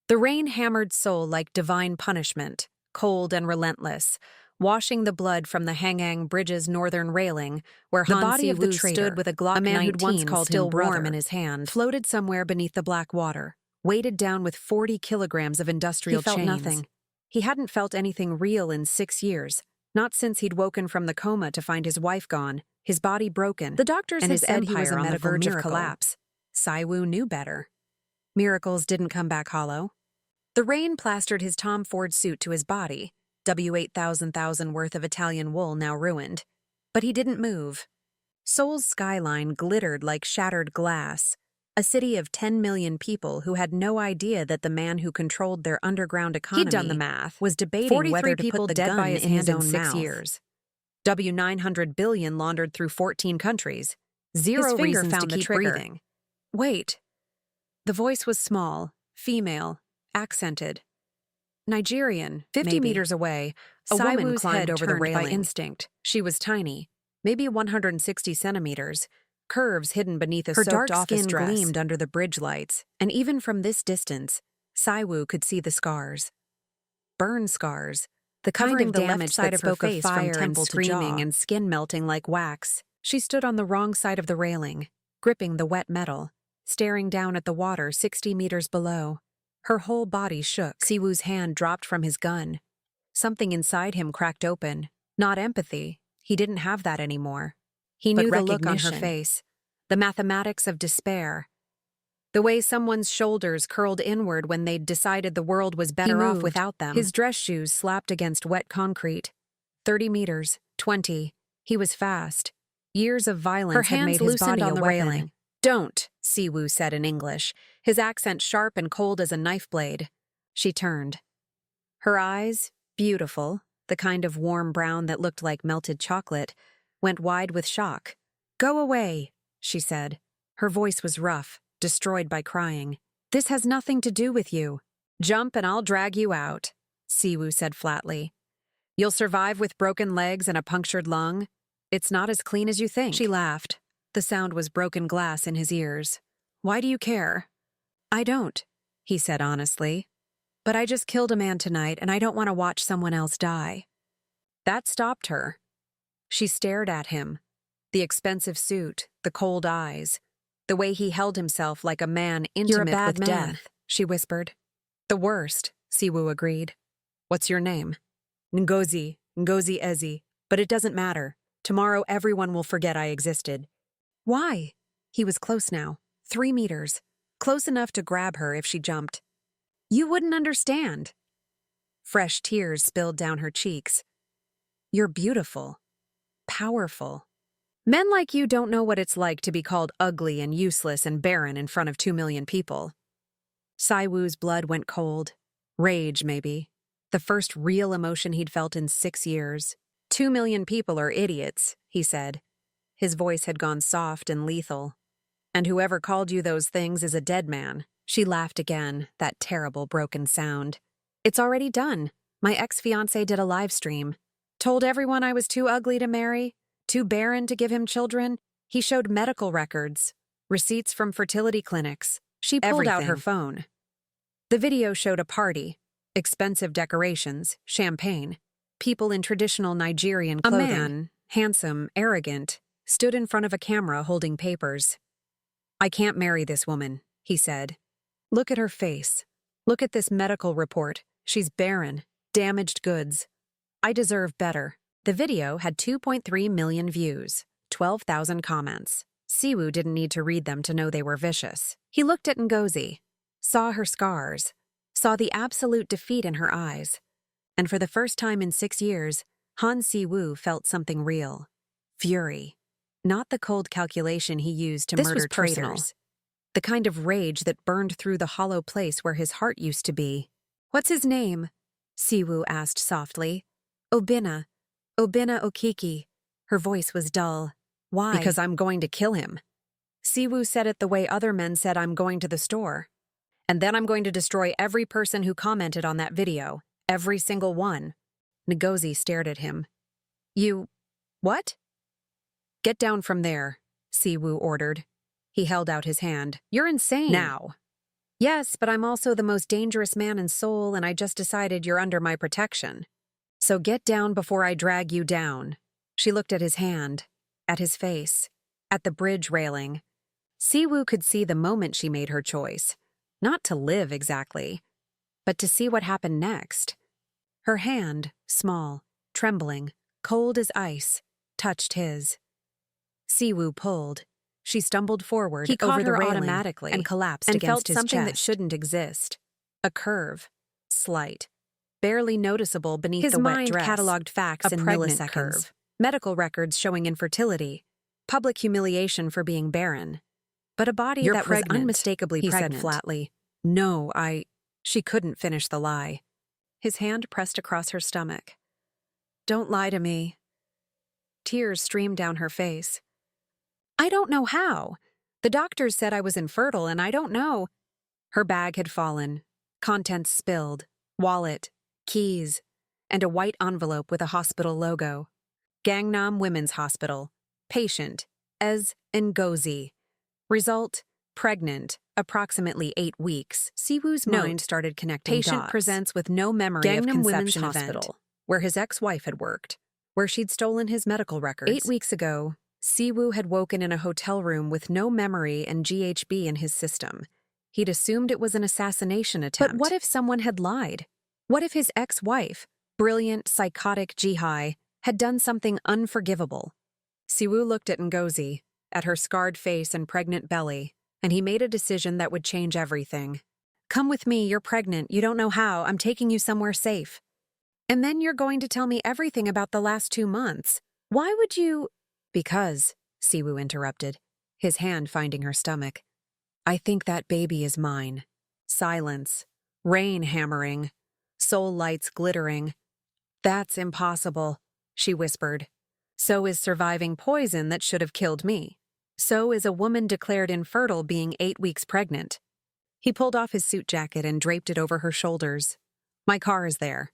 The rain hammered Seoul like divine punishment, cold and relentless, washing the blood from the Hangang Bridge's northern railing, where The Han body of the Si-woo traitor, stood with a Glock a man 19 who'd once called him still warm brother, in his hand, floated somewhere beneath the black water, weighted down with 40 kilograms of industrial chains. He felt nothing. He hadn't felt anything real in 6 years, not since he'd woken from the coma to find his wife gone, his body broken, The doctors and had his said he was empire a on the medical verge of miracle. collapse. Si-woo knew better. Miracles didn't come back hollow. The rain plastered his Tom Ford suit to his body, W8000 worth of Italian wool now ruined. But he didn't move. Seoul's skyline glittered like shattered glass, a city of 10 million people who had no idea that the man who controlled their underground economy He'd done the math. was debating whether to people put the dead gun by his in his hand own in 6 mouth. years. W900 billion laundered through 14 countries. Zero His finger reasons found to the keep trigger. breathing. Wait. The voice was small, female, accented. Nigerian, 50 maybe. meters away, a woman Si-woo's climbed head over the turned by railing. instinct. She was tiny, maybe 160 centimeters, curves hidden beneath a Her soaked dark office skin dress gleamed under the bridge lights, and even from this distance, Si-woo could see the scars. Burn scars, the kind Covering of the left damage side that of her spoke of face from fire and temple to screaming jaw. and skin melting like wax. She stood on the wrong side of the railing, gripping the wet metal, staring down at the water 60 meters below. Her whole body shook. Si-woo's hand dropped from his gun. Something inside him cracked open. Not empathy. He didn't have that anymore. He But knew the look on her recognition. face, the mathematics of despair. The way someone's shoulders curled inward when they'd decided the world was better off moved. without them. His dress shoes slapped against wet concrete. 30 meters, 20. He was fast. Years of violence Her had hands made his loosened body on a the weapon. railing. Don't, Si-woo said in English, his accent sharp and cold as a knife blade. She turned. Her eyes, beautiful, the kind of warm brown that looked like melted chocolate, went wide with shock. Go away, she said. Her voice was rough, destroyed by crying. This has nothing to do with you. Jump and I'll drag you out, Si-woo said flatly. You'll survive with broken legs and a punctured lung. It's not as clean as you think. She laughed. The sound was broken glass in his ears. Why do you care? I don't, he said honestly. But I just killed a man tonight and I don't want to watch someone else die. That stopped her. She stared at him. The expensive suit, the cold eyes, the way he held himself like a man intimate bad with man. death, she whispered. The worst, Si-woo agreed. What's your name? Ngozi Ezi. But it doesn't matter. Tomorrow everyone will forget I existed. Why? He was close now. 3 meters. Close enough to grab her if she jumped. You wouldn't understand. Fresh tears spilled down her cheeks. You're beautiful. Powerful. Men like you don't know what it's like to be called ugly and useless and barren in front of 2 million people. Si-woo's blood went cold. Rage, maybe. The first real emotion he'd felt in 6 years. 2 million people are idiots, he said. His voice had gone soft and lethal. And whoever called you those things is a dead man. She laughed again, that terrible broken sound. It's already done. My ex-fiance did a live stream. Told everyone I was too ugly to marry, too barren to give him children. He showed medical records, receipts from fertility clinics. She pulled out her Everything. phone. The video showed a party, expensive decorations, champagne, people in traditional Nigerian A clothing. man, Handsome, arrogant, stood in front of a camera holding papers. I can't marry this woman, he said. Look at her face. Look at this medical report. She's barren, damaged goods. I deserve better. The video had 2.3 million views, 12,000 comments. Si-woo didn't need to read them to know they were vicious. He looked at Ngozi, saw her scars, saw the absolute defeat in her eyes. And for the first time in 6 years, Han Si-woo felt something real. Fury. Not the cold calculation he used to This murder was personal. traitors. The kind of rage that burned through the hollow place where his heart used to be. What's his name? Si-woo asked softly. Obina Okiki. Her voice was dull. Why? Because I'm going to kill him. Si-woo said it the way other men said I'm going to the store. And then I'm going to destroy every person who commented on that video. Every single one. Ngozi stared at him. You... what? Get down from there, Si-woo ordered. He held out his hand. You're insane. Now. Yes, but I'm also the most dangerous man in Seoul, and I just decided you're under my protection. So get down before I drag you down. She looked at his hand, at his face, at the bridge railing. Siwoo could see the moment she made her choice. Not to live exactly, but to see what happened next. Her hand, small, trembling, cold as ice, touched his. Siwoo pulled. She stumbled forward over the railing automatically and collapsed and against his chest. Something that shouldn't exist. A curve, slight, barely noticeable beneath the wet dress. His mind cataloged facts in milliseconds. Curve. Medical records showing infertility, public humiliation for being barren. But a body that was unmistakably pregnant, he said flatly. No, She couldn't finish the lie. His hand pressed across her stomach. Don't lie to me. Tears streamed down her face. I don't know how. The doctors said I was infertile, and I don't know. Her bag had fallen, contents spilled, wallet, keys, and a white envelope with a hospital logo. Gangnam Women's Hospital. Patient, Ez Ngozi. Result, pregnant, approximately 8 weeks. Siwoo's mind started connecting Patient dots. Presents with no memory of conception Hospital, where his ex-wife had worked, where she'd stolen his medical records. 8 weeks ago, Siwoo had woken in a hotel room with no memory and GHB in his system. He'd assumed it was an assassination attempt. But what if someone had lied? What if his ex-wife, brilliant, psychotic Ji-hye, had done something unforgivable? Siwoo looked at Ngozi, at her scarred face and pregnant belly, and he made a decision that would change everything. Come with me, you're pregnant, you don't know how, I'm taking you somewhere safe. And then you're going to tell me everything about the last 2 months. Why would you— Because, Siwoo interrupted, his hand finding her stomach. I think that baby is mine. Silence. Rain hammering. Soul lights glittering. That's impossible, she whispered. So is surviving poison that should have killed me. So is a woman declared infertile being 8 weeks pregnant. He pulled off his suit jacket and draped it over her shoulders. My car is there.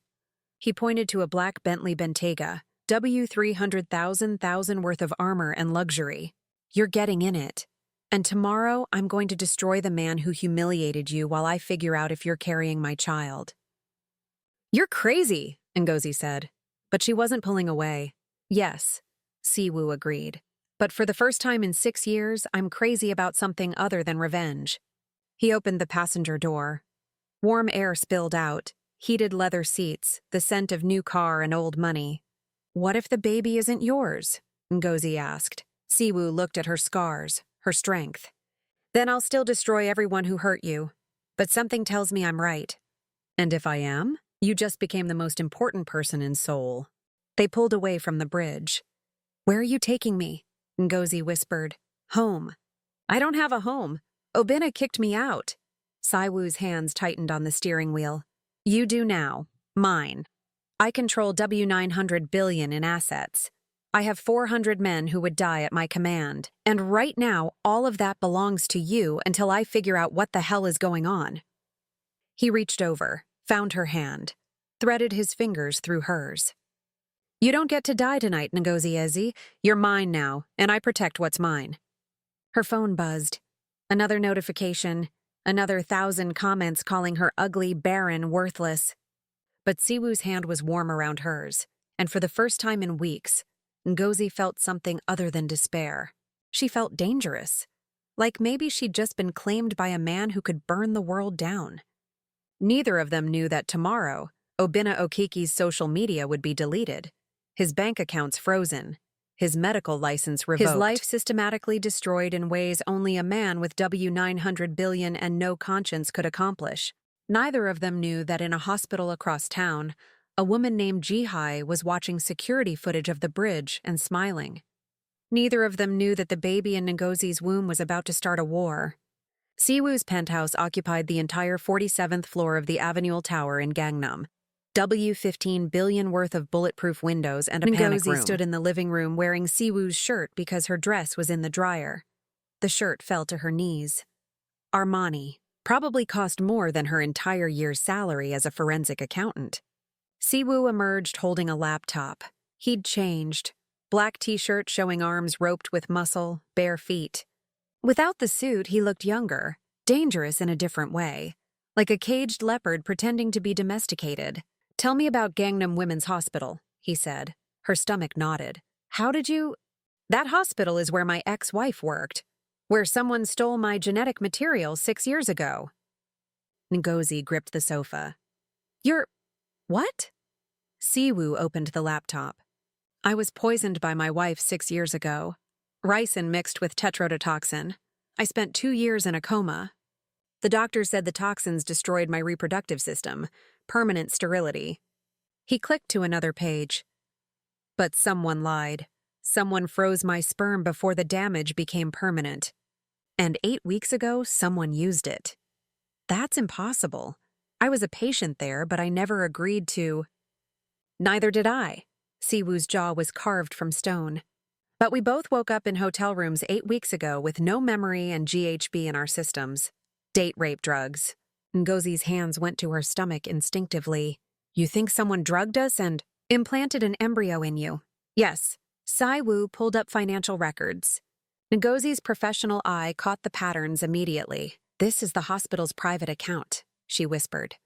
He pointed to a black Bentley Bentayga, $300,000 worth of armor and luxury. You're getting in it. And tomorrow I'm going to destroy the man who humiliated you while I figure out if you're carrying my child. You're crazy, Ngozi said. But she wasn't pulling away. Yes, Siwoo agreed. But for the first time in 6 years, I'm crazy about something other than revenge. He opened the passenger door. Warm air spilled out, heated leather seats, the scent of new car and old money. What if the baby isn't yours? Ngozi asked. Siwoo looked at her scars, her strength. Then I'll still destroy everyone who hurt you. But something tells me I'm right. And if I am, you just became the most important person in Seoul. They pulled away from the bridge. Where are you taking me? Ngozi whispered. Home. I don't have a home. Obina kicked me out. Siwoo's hands tightened on the steering wheel. You do now. Mine. I control $900 billion in assets. I have 400 men who would die at my command. And right now, all of that belongs to you until I figure out what the hell is going on. He reached over, found her hand, threaded his fingers through hers. You don't get to die tonight, Ngozi Ezi. You're mine now, and I protect what's mine. Her phone buzzed. Another notification, another 1,000 comments calling her ugly, barren, worthless. But Siwoo's hand was warm around hers, and for the first time in weeks, Ngozi felt something other than despair. She felt dangerous, like maybe she'd just been claimed by a man who could burn the world down. Neither of them knew that tomorrow, Obina Okiki's social media would be deleted, his bank accounts frozen, his medical license revoked, his life systematically destroyed in ways only a man with $900 billion and no conscience could accomplish. Neither of them knew that in a hospital across town, a woman named Ji-hye was watching security footage of the bridge and smiling. Neither of them knew that the baby in Ngozi's womb was about to start a war. Siwoo's penthouse occupied the entire 47th floor of the Avenue Tower in Gangnam. $15 billion worth of bulletproof windows and a panic room. Ngozi stood in the living room wearing Siwoo's shirt because her dress was in the dryer. The shirt fell to her knees. Armani probably cost more than her entire year's salary as a forensic accountant. Siwoo emerged holding a laptop. He'd changed. Black t-shirt showing arms roped with muscle, bare feet. Without the suit, he looked younger, Dangerous in a different way. Like a caged leopard pretending to be domesticated. Tell me about Gangnam Women's Hospital, he said. Her stomach nodded. How did you— That hospital is where my ex-wife worked. Where someone stole my genetic material 6 years ago. Ngozi gripped the sofa. You're— What? Siwoo opened the laptop. I was poisoned by my wife 6 years ago. Ricin mixed with tetrodotoxin. I spent 2 years in a coma. The doctor said the toxins destroyed my reproductive system, permanent sterility. He clicked to another page. But someone lied. Someone froze my sperm before the damage became permanent. And 8 weeks ago, someone used it. That's impossible. I was a patient there, but I never agreed to— Neither did I. Siwoo's jaw was carved from stone. But we both woke up in hotel rooms 8 weeks ago with no memory and GHB in our systems. Date rape drugs. Ngozi's hands went to her stomach instinctively. You think someone drugged us and implanted an embryo in you? Yes. Siwoo pulled up financial records. Ngozi's professional eye caught the patterns immediately. This is the hospital's private account, she whispered.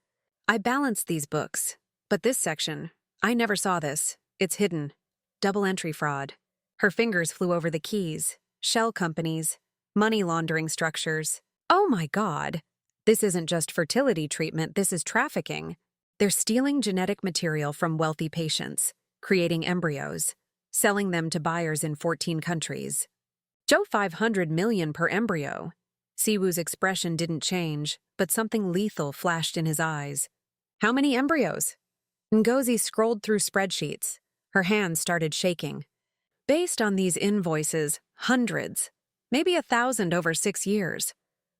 I balanced these books, but this section, I never saw this. It's hidden. Double entry fraud. Her fingers flew over the keys, shell companies, money laundering structures. Oh my God! This isn't just fertility treatment, this is trafficking. They're stealing genetic material from wealthy patients, creating embryos, selling them to buyers in 14 countries. Joe, 500 million per embryo. Siwoo's expression didn't change, but something lethal flashed in his eyes. How many embryos? Ngozi scrolled through spreadsheets. Her hands started shaking. Based on these invoices, hundreds, maybe 1,000 over 6 years.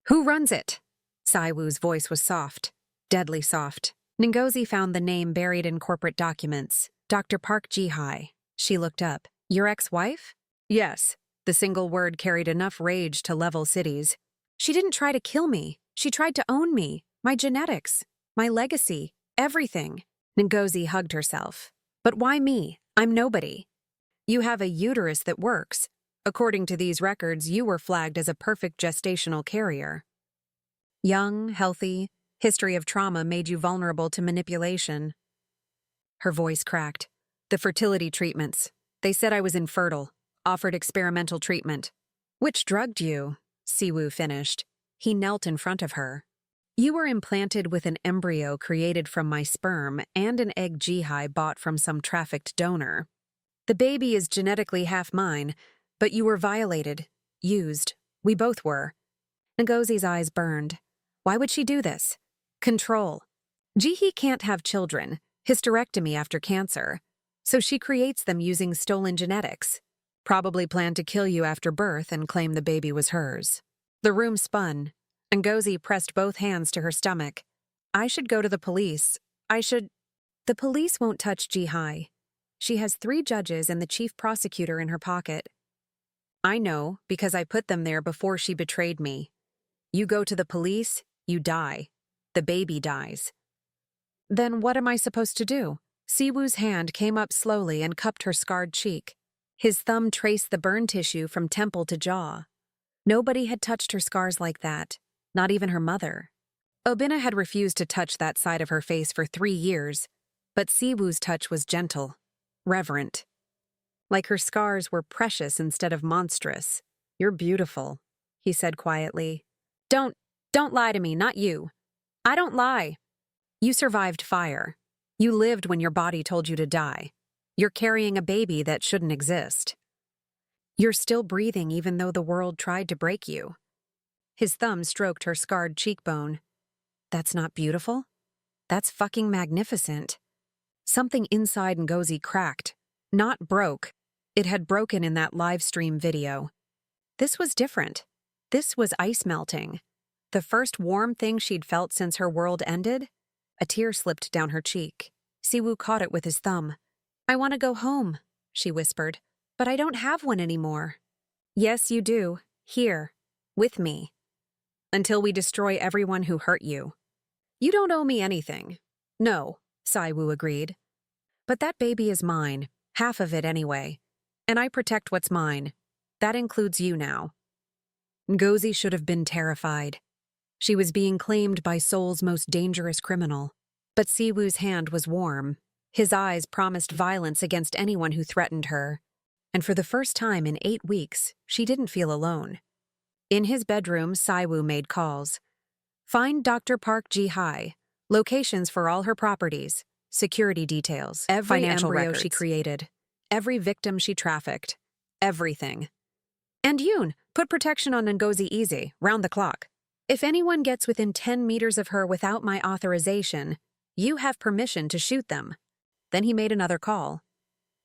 Who runs it? Siwoo's voice was soft, deadly soft. Ngozi found the name buried in corporate documents. Dr. Park Ji-hai. She looked up. Your ex-wife? Yes. The single word carried enough rage to level cities. She didn't try to kill me. She tried to own me, my genetics, my legacy, everything. Ngozi hugged herself. But why me? I'm nobody. You have a uterus that works. According to these records, you were flagged as a perfect gestational carrier. Young, healthy, history of trauma made you vulnerable to manipulation. Her voice cracked. The fertility treatments. They said I was infertile, offered experimental treatment. Which drugged you? Siwoo finished. He knelt in front of her. You were implanted with an embryo created from my sperm and an egg Ji-hai bought from some trafficked donor. The baby is genetically half mine, but you were violated, used. We both were. Ngozi's eyes burned. Why would she do this? Control. Ji-hee can't have children, hysterectomy after cancer, so she creates them using stolen genetics. Probably planned to kill you after birth and claim the baby was hers. The room spun. Ngozi pressed both hands to her stomach. I should go to the police. The police won't touch Ji-hai. She has 3 judges and the chief prosecutor in her pocket. I know, because I put them there before she betrayed me. You go to the police, you die. The baby dies. Then what am I supposed to do? Siwoo's hand came up slowly and cupped her scarred cheek. His thumb traced the burn tissue from temple to jaw. Nobody had touched her scars like that, not even her mother. Obina had refused to touch that side of her face for 3 years, but Siwoo's touch was gentle, reverent. Like her scars were precious instead of monstrous. You're beautiful, he said quietly. Don't lie to me, not you. I don't lie. You survived fire. You lived when your body told you to die. You're carrying a baby that shouldn't exist. You're still breathing even though the world tried to break you. His thumb stroked her scarred cheekbone. That's not beautiful? That's fucking magnificent. Something inside Ngozi cracked. Not broke. It had broken in that live stream video. This was different. This was ice melting. The first warm thing she'd felt since her world ended? A tear slipped down her cheek. Siwoo caught it with his thumb. I want to go home, she whispered. But I don't have one anymore. Yes, you do. Here. With me. Until we destroy everyone who hurt you. You don't owe me anything. No, Siwoo agreed. But that baby is mine. Half of it anyway. And I protect what's mine. That includes you now. Ngozi should have been terrified. She was being claimed by Seoul's most dangerous criminal. But Siwoo's hand was warm. His eyes promised violence against anyone who threatened her. And for the first time in 8 weeks, she didn't feel alone. In his bedroom, Siwoo made calls. Find Dr. Park Ji-hae, locations for all her properties, security details, every financial record she created, every victim she trafficked, everything. And Yoon, put protection on Ngozi easy, round the clock. If anyone gets within 10 meters of her without my authorization, you have permission to shoot them. Then he made another call.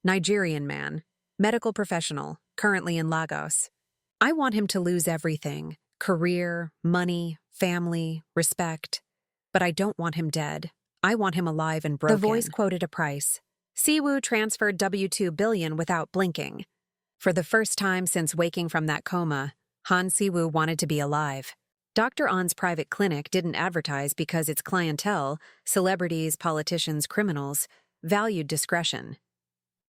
Nigerian man, medical professional, currently in Lagos. I want him to lose everything, career, money, family, respect. But I don't want him dead. I want him alive and broken. The voice quoted a price. Siwoo transferred W2 billion without blinking. For the first time since waking from that coma, Han Siwoo wanted to be alive. Dr. On's private clinic didn't advertise because its clientele, celebrities, politicians, criminals, valued discretion.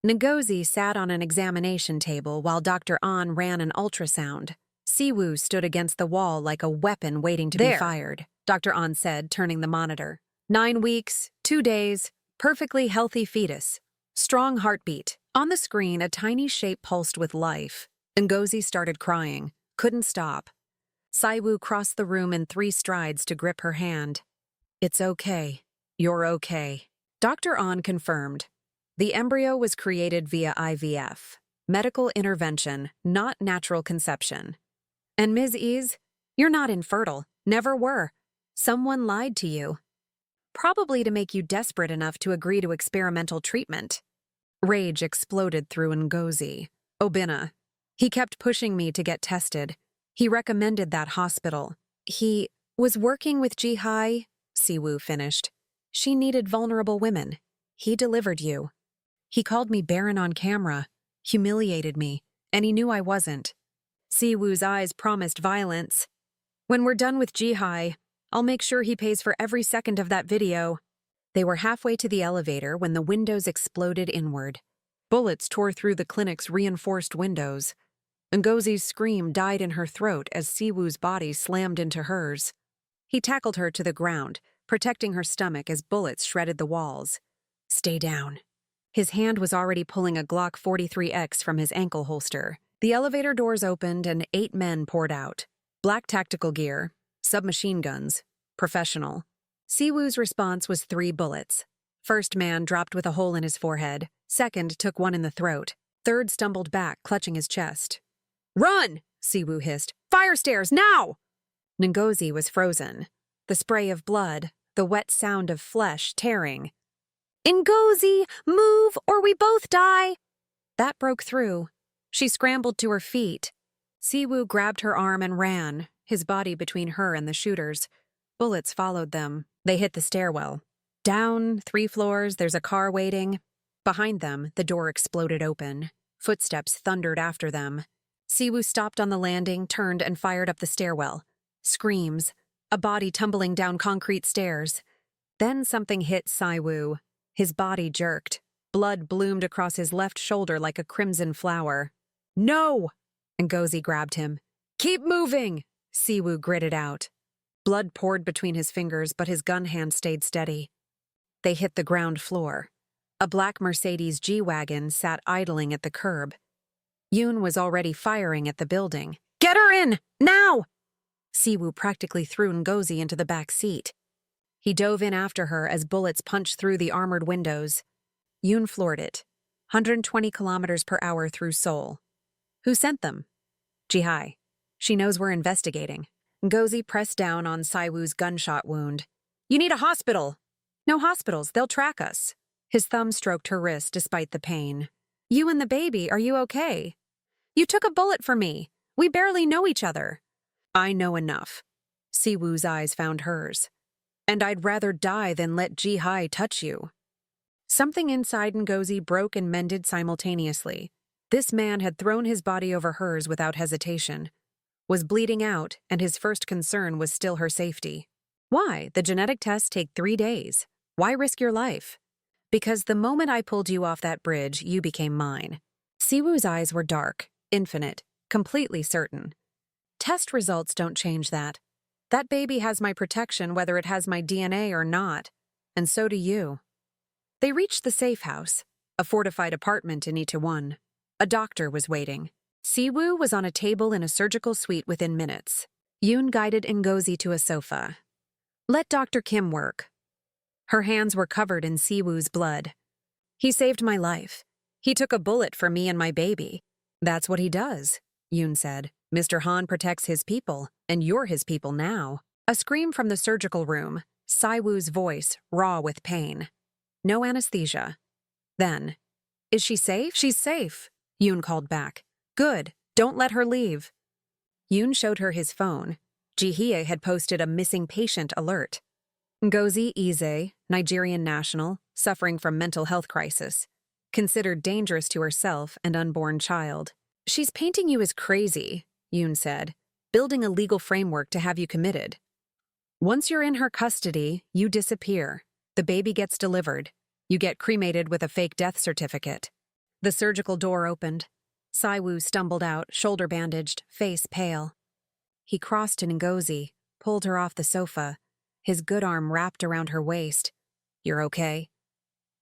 Ngozi sat on an examination table while Dr. On ran an ultrasound. Siwoo stood against the wall like a weapon waiting to be fired, Dr. On said, turning the monitor. 9 weeks, 2 days, perfectly healthy fetus. Strong heartbeat. On the screen, a tiny shape pulsed with life. Ngozi started crying, couldn't stop. Siwoo crossed the room in 3 strides to grip her hand. It's okay. You're okay. Dr. On confirmed. The embryo was created via IVF, medical intervention, not natural conception. And Ms. Ease, you're not infertile, never were. Someone lied to you. Probably to make you desperate enough to agree to experimental treatment. Rage exploded through Ngozi. Obina. He kept pushing me to get tested. He recommended that hospital. He was working with Ji-hae, Siwoo finished. She needed vulnerable women. He delivered you. He called me barren on camera, humiliated me, and he knew I wasn't. Siwoo's eyes promised violence. When we're done with Ji-hae, I'll make sure he pays for every second of that video. They were halfway to the elevator when the windows exploded inward. Bullets tore through the clinic's reinforced windows. Ngozi's scream died in her throat as Siwoo's body slammed into hers. He tackled her to the ground, protecting her stomach as bullets shredded the walls. Stay down. His hand was already pulling a Glock 43X from his ankle holster. The elevator doors opened and 8 men poured out. Black tactical gear, submachine guns, professional. Siwoo's response was 3 bullets. First man dropped with a hole in his forehead. Second took one in the throat. Third stumbled back, clutching his chest. Run! Siwoo hissed. Fire stairs, now! Ngozi was frozen. The spray of blood, the wet sound of flesh tearing. Ngozi, move or we both die! That broke through. She scrambled to her feet. Siwoo grabbed her arm and ran, his body between her and the shooters. Bullets followed them. They hit the stairwell. Down 3 floors, there's a car waiting. Behind them, the door exploded open. Footsteps thundered after them. Siwoo stopped on the landing, turned, and fired up the stairwell. Screams. A body tumbling down concrete stairs. Then something hit Siwoo. His body jerked. Blood bloomed across his left shoulder like a crimson flower. No! Ngozi grabbed him. Keep moving! Siwoo gritted out. Blood poured between his fingers, but his gun hand stayed steady. They hit the ground floor. A black Mercedes G-Wagon sat idling at the curb. Yoon was already firing at the building. Get her in! Now! Siwoo practically threw Ngozi into the back seat. He dove in after her as bullets punched through the armored windows. Yoon floored it. 120 kilometers per hour through Seoul. Who sent them? Ji-hae. She knows we're investigating. Ngozi pressed down on Siwoo's gunshot wound. You need a hospital. No hospitals, they'll track us. His thumb stroked her wrist despite the pain. You and the baby, are you okay? You took a bullet for me. We barely know each other. I know enough. Siwoo's eyes found hers. And I'd rather die than let Ji-hae touch you. Something inside Ngozi broke and mended simultaneously. This man had thrown his body over hers without hesitation, was bleeding out, and his first concern was still her safety. Why? The genetic tests take 3 days. Why risk your life? Because the moment I pulled you off that bridge, you became mine. Siwoo's eyes were dark, infinite, completely certain. Test results don't change that. That baby has my protection whether it has my DNA or not, and so do you. They reached the safe house, a fortified apartment in Itaewon. A doctor was waiting. Siwoo was on a table in a surgical suite within minutes. Yoon guided Ngozi to a sofa. Let Dr. Kim work. Her hands were covered in Siwoo's blood. He saved my life. He took a bullet for me and my baby. That's what he does, Yoon said. Mr. Han protects his people, and you're his people now. A scream from the surgical room, Siwoo's voice raw with pain. No anesthesia. Then, is she safe? She's safe, Yoon called back. Good, don't let her leave. Yoon showed her his phone. Jihye had posted a missing patient alert. Ngozi Eze, Nigerian national, suffering from mental health crisis. Considered dangerous to herself and unborn child. She's painting you as crazy, Yoon said, building a legal framework to have you committed. Once you're in her custody, you disappear. The baby gets delivered. You get cremated with a fake death certificate. The surgical door opened. Siwoo stumbled out, shoulder bandaged, face pale. He crossed to Ngozi, pulled her off the sofa, his good arm wrapped around her waist. You're okay?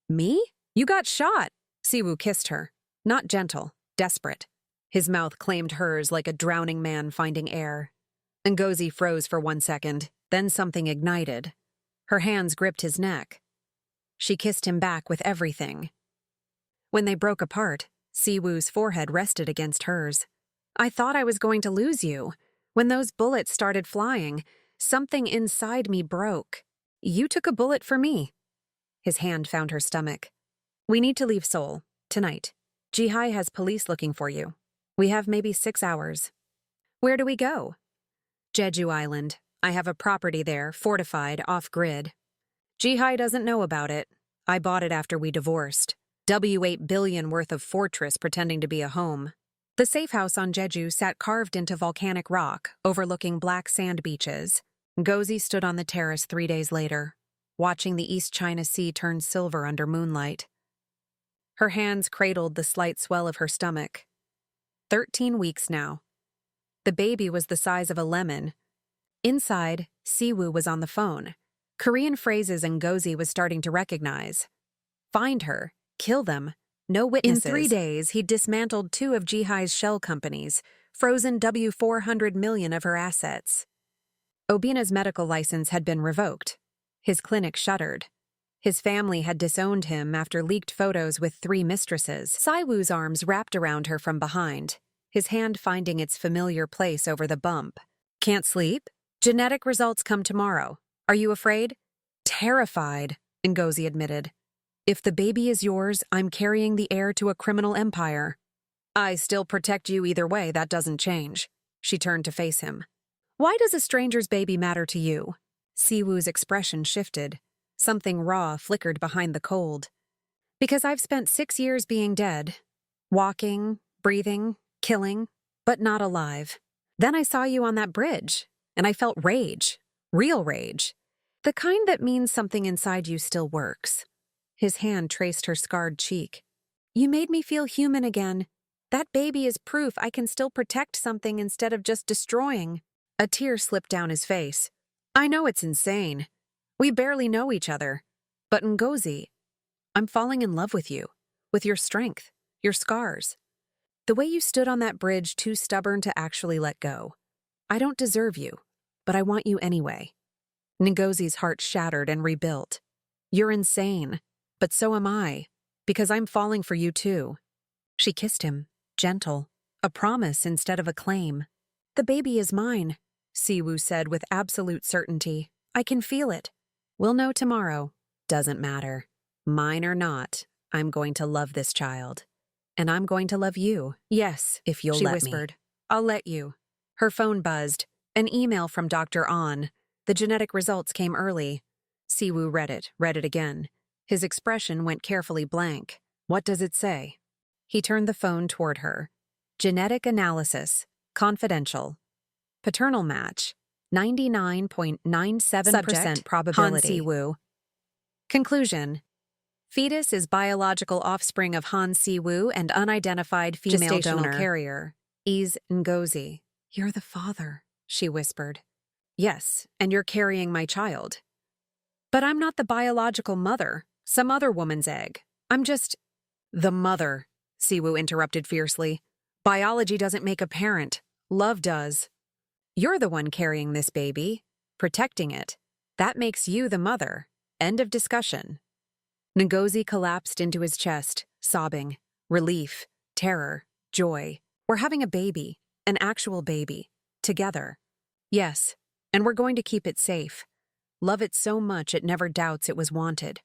Me? You got shot. Siwoo kissed her, not gentle, desperate. His mouth claimed hers like a drowning man finding air. Ngozi froze for 1 second, then something ignited. Her hands gripped his neck. She kissed him back with everything. When they broke apart, Siwoo's forehead rested against hers. I thought I was going to lose you. When those bullets started flying, something inside me broke. You took a bullet for me. His hand found her stomach. We need to leave Seoul, tonight. Jihye has police looking for you. We have maybe 6 hours. Where do we go? Jeju Island. I have a property there, fortified, off-grid. Jihye doesn't know about it. I bought it after we divorced. $8 billion worth of fortress pretending to be a home. The safe house on Jeju sat carved into volcanic rock, overlooking black sand beaches. Ngozi stood on the terrace 3 days later, watching the East China Sea turn silver under moonlight. Her hands cradled the slight swell of her stomach. 13 weeks now. The baby was the size of a lemon. Inside, Siwoo was on the phone. Korean phrases Ngozi was starting to recognize. Find her. Kill them. No witnesses. In 3 days, he'd dismantled 2 of Jihye's shell companies, frozen $400 million of her assets. Obina's medical license had been revoked. His clinic shuttered. His family had disowned him after leaked photos with 3 mistresses. Siwoo's arms wrapped around her from behind, his hand finding its familiar place over the bump. Can't sleep? Genetic results come tomorrow. Are you afraid? Terrified, Ngozi admitted. If the baby is yours, I'm carrying the heir to a criminal empire. I still protect you either way, that doesn't change. She turned to face him. Why does a stranger's baby matter to you? Siwoo's expression shifted. Something raw flickered behind the cold. Because I've spent 6 years being dead. Walking, breathing, killing, but not alive. Then I saw you on that bridge, and I felt rage. Real rage. The kind that means something inside you still works. His hand traced her scarred cheek. You made me feel human again. That baby is proof I can still protect something instead of just destroying. A tear slipped down his face. I know it's insane. We barely know each other. But Ngozi, I'm falling in love with you, with your strength, your scars. The way you stood on that bridge too stubborn to actually let go. I don't deserve you, but I want you anyway. Ngozi's heart shattered and rebuilt. You're insane. But so am I, because I'm falling for you too. She kissed him, gentle, a promise instead of a claim. The baby is mine, Siwoo said with absolute certainty. I can feel it. We'll know tomorrow. Doesn't matter. Mine or not, I'm going to love this child. And I'm going to love you. Yes, if you'll let me. She whispered. I'll let you. Her phone buzzed. An email from Dr. An. The genetic results came early. Siwoo read it again. His expression went carefully blank. What does it say? He turned the phone toward her. Genetic analysis. Confidential. Paternal match. 99.97% probability. Han Siwoo. Conclusion. Fetus is biological offspring of Han Siwoo and unidentified female donor carrier. Ngozi. You're the father, she whispered. Yes, and you're carrying my child. But I'm not the biological mother, some other woman's egg. I'm just the mother, Siwoo interrupted fiercely. Biology doesn't make a parent. Love does. You're the one carrying this baby, protecting it. That makes you the mother. End of discussion. Ngozi collapsed into his chest, sobbing. Relief, terror, joy. We're having a baby, an actual baby, together. Yes, and we're going to keep it safe. Love it so much it never doubts it was wanted.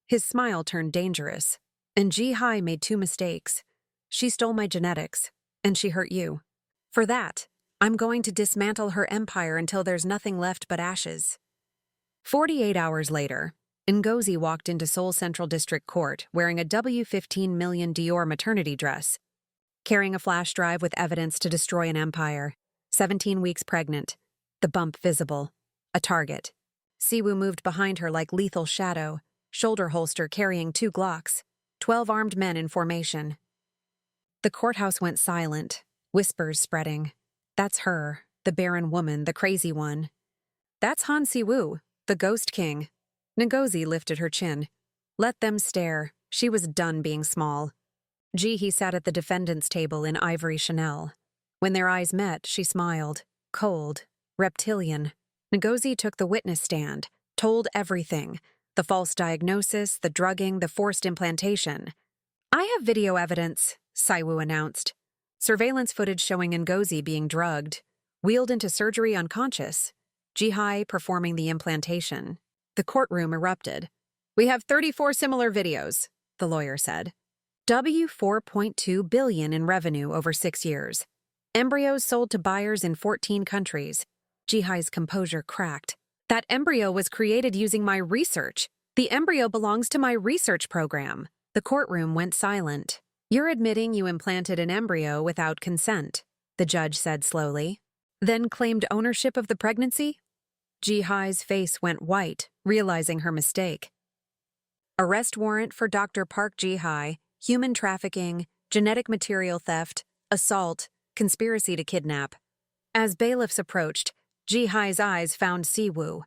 His smile turned dangerous, and Ji-hai made 2 mistakes. She stole my genetics, and she hurt you. For that, I'm going to dismantle her empire until there's nothing left but ashes. 48 hours later, Ngozi walked into Seoul Central District Court wearing a W15 million Dior maternity dress, carrying a flash drive with evidence to destroy an empire, 17 weeks pregnant, the bump visible, a target. Siwoo moved behind her like lethal shadow, shoulder holster carrying 2 Glocks, 12 armed men in formation. The courthouse went silent, whispers spreading. That's her, the barren woman, the crazy one. That's Han Siwoo, the Ghost King. Ngozi lifted her chin. Let them stare. She was done being small. Ji-hee sat at the defendant's table in ivory Chanel. When their eyes met, she smiled. Cold, reptilian. Ngozi took the witness stand, told everything. The false diagnosis, the drugging, the forced implantation. I have video evidence, Siwoo announced. Surveillance footage showing Ngozi being drugged, wheeled into surgery unconscious. Ji-hai performing the implantation. The courtroom erupted. We have 34 similar videos, the lawyer said. $4.2 billion in revenue over 6 years. Embryos sold to buyers in 14 countries. Ji-hai's composure cracked. That embryo was created using my research. The embryo belongs to my research program. The courtroom went silent. You're admitting you implanted an embryo without consent, the judge said slowly. Then claimed ownership of the pregnancy? Ji-hai's face went white, realizing her mistake. Arrest warrant for Dr. Park Ji-hai, human trafficking, genetic material theft, assault, conspiracy to kidnap. As bailiffs approached, Ji-hai's eyes found Siwoo.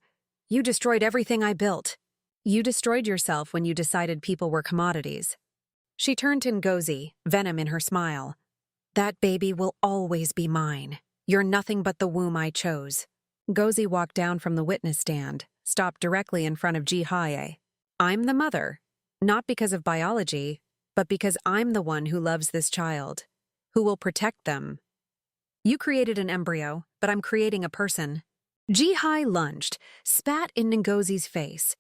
You destroyed everything I built. You destroyed yourself when you decided people were commodities. She turned to Ngozi, venom in her smile. That baby will always be mine. You're nothing but the womb I chose. Ngozi walked down from the witness stand, stopped directly in front of Ji-hai. I'm the mother, not because of biology, but because I'm the one who loves this child, who will protect them. You created an embryo, but I'm creating a person. Ji-hai lunged, spat in Ngozi's face.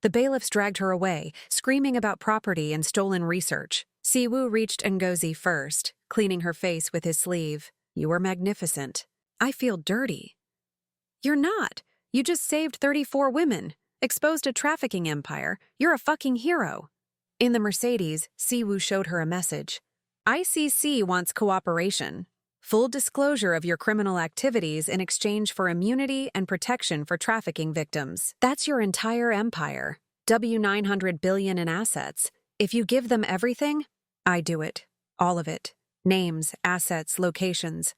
The bailiffs dragged her away, screaming about property and stolen research. Siwoo reached Ngozi first, cleaning her face with his sleeve. You are magnificent. I feel dirty. You're not. You just saved 34 women, exposed a trafficking empire. You're a fucking hero. In the Mercedes, Siwoo showed her a message. ICC wants cooperation. Full disclosure of your criminal activities in exchange for immunity and protection for trafficking victims. That's your entire empire. $900 billion in assets. If you give them everything, I do it. All of it. Names, assets, locations.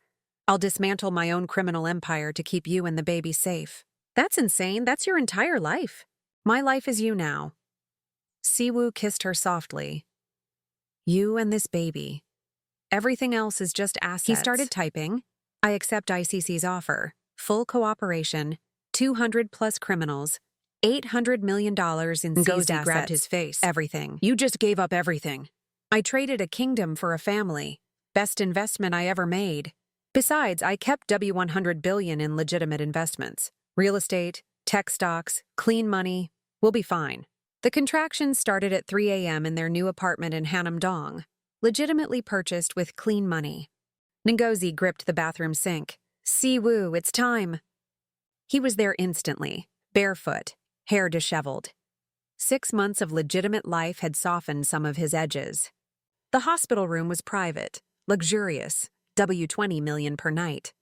I'll dismantle my own criminal empire to keep you and the baby safe. That's insane. That's your entire life. My life is you now. Siwoo kissed her softly. You and this baby. Everything else is just assets. He started typing. I accept ICC's offer. Full cooperation. 200+ criminals. $800 million in seized assets. Grabbed his face. Everything. You just gave up everything. I traded a kingdom for a family. Best investment I ever made. Besides, I kept $100 billion in legitimate investments. Real estate, tech stocks, clean money. We'll be fine. The contractions started at 3 a.m. in their new apartment in Hanam-dong, legitimately purchased with clean money. Ngozi gripped the bathroom sink. Siwoo, it's time. He was there instantly, barefoot, hair disheveled. 6 months of legitimate life had softened some of his edges. The hospital room was private, luxurious, $20 million per night.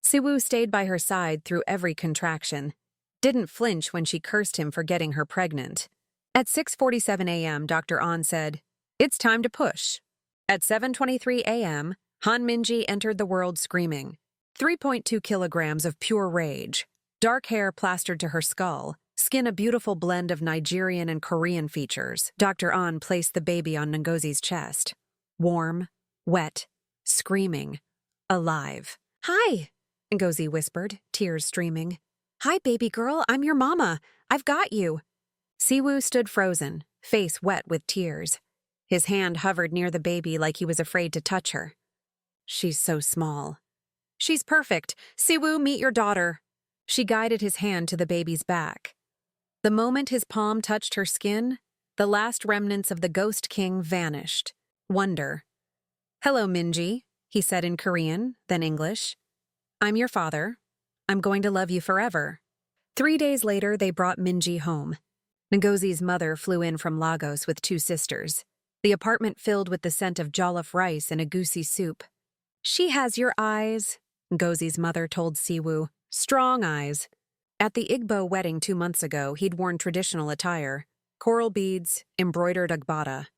Siwoo stayed by her side through every contraction, didn't flinch when she cursed him for getting her pregnant. At 6:47 a.m., Dr. An said, "It's time to push." At 7:23 a.m., Han Minji entered the world screaming, 3.2 kilograms of pure rage. Dark hair plastered to her skull, skin a beautiful blend of Nigerian and Korean features. Dr. An placed the baby on Ngozi's chest. Warm, wet, screaming, alive. "Hi," Ngozi whispered, tears streaming. "Hi, baby girl, I'm your mama. I've got you." Siwoo stood frozen, face wet with tears. His hand hovered near the baby like he was afraid to touch her. "She's so small." "She's perfect. Siwoo, meet your daughter." She guided his hand to the baby's back. The moment his palm touched her skin, the last remnants of the Ghost King vanished. Wonder. "Hello, Minji," he said in Korean, then English. "I'm your father. I'm going to love you forever." 3 days later, they brought Minji home. Ngozi's mother flew in from Lagos with 2 sisters. The apartment filled with the scent of jollof rice and egusi soup. "She has your eyes," Ngozi's mother told Siwoo. "Strong eyes." At the Igbo wedding 2 months ago, he'd worn traditional attire, coral beads, embroidered agbada.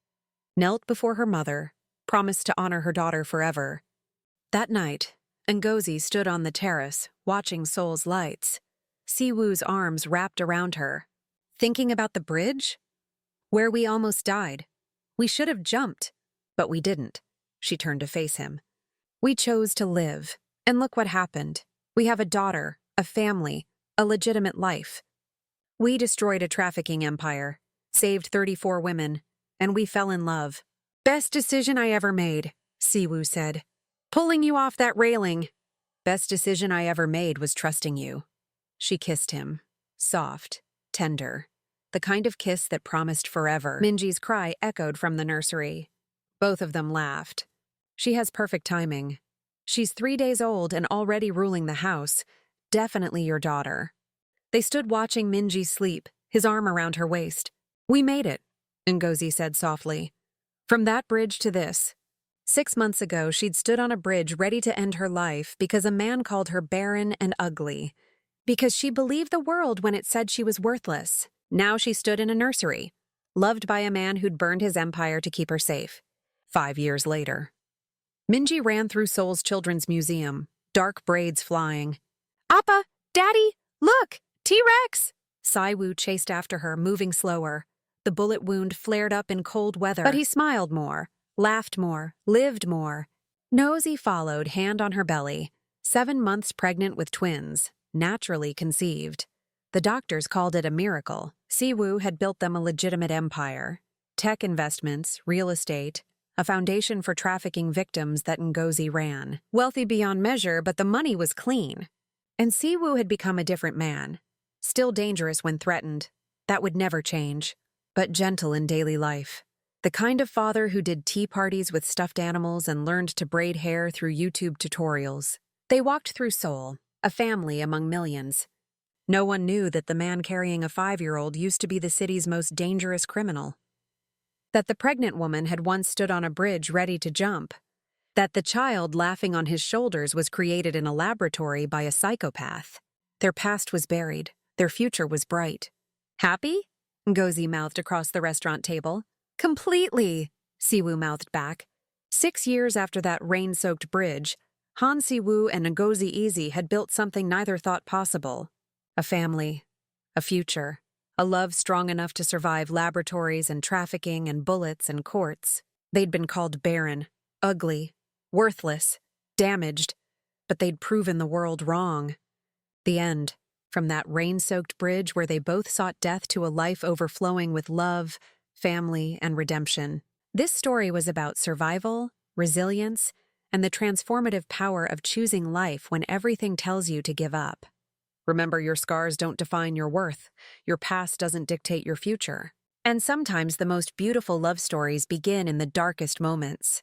Knelt before her mother, promised to honor her daughter forever. That night, Ngozi stood on the terrace, watching Seoul's lights. Siwoo's arms wrapped around her. "Thinking about the bridge? Where we almost died. We should have jumped, but we didn't." She turned to face him. "We chose to live, and look what happened. We have a daughter, a family, a legitimate life. We destroyed a trafficking empire, saved 34 women, and we fell in love." "Best decision I ever made," Siwoo said. "Pulling you off that railing." "Best decision I ever made was trusting you." She kissed him, soft, tender, the kind of kiss that promised forever. Minji's cry echoed from the nursery. Both of them laughed. "She has perfect timing. She's 3 days old and already ruling the house. Definitely your daughter." They stood watching Minji sleep, his arm around her waist. "We made it," Ngozi said softly. "From that bridge to this." 6 months ago, she'd stood on a bridge ready to end her life because a man called her barren and ugly. Because she believed the world when it said she was worthless. Now she stood in a nursery, loved by a man who'd burned his empire to keep her safe. 5 years later. Minji ran through Seoul's Children's Museum, dark braids flying. "Appa! Daddy! Look! T-Rex!" Siwoo chased after her, moving slower. The bullet wound flared up in cold weather. But he smiled more, laughed more, lived more. Nosy followed, hand on her belly. 7 months pregnant with twins, naturally conceived. The doctors called it a miracle. Siwoo had built them a legitimate empire. Tech investments, real estate, a foundation for trafficking victims that Ngozi ran. Wealthy beyond measure, but the money was clean. And Siwoo had become a different man. Still dangerous when threatened. That would never change. But gentle in daily life. The kind of father who did tea parties with stuffed animals and learned to braid hair through YouTube tutorials. They walked through Seoul, a family among millions. No one knew that the man carrying a 5-year-old used to be the city's most dangerous criminal. That the pregnant woman had once stood on a bridge ready to jump. That the child laughing on his shoulders was created in a laboratory by a psychopath. Their past was buried. Their future was bright. "Happy?" Ngozi mouthed across the restaurant table. "Completely," Siwoo mouthed back. 6 years after that rain-soaked bridge, Han Siwoo and Ngozi Easy had built something neither thought possible. A family, a future, a love strong enough to survive laboratories and trafficking and bullets and courts. They'd been called barren, ugly, worthless, damaged, but they'd proven the world wrong. The end. From that rain-soaked bridge where they both sought death to a life overflowing with love, family, and redemption. This story was about survival, resilience, and the transformative power of choosing life when everything tells you to give up. Remember, your scars don't define your worth. Your past doesn't dictate your future. And sometimes the most beautiful love stories begin in the darkest moments.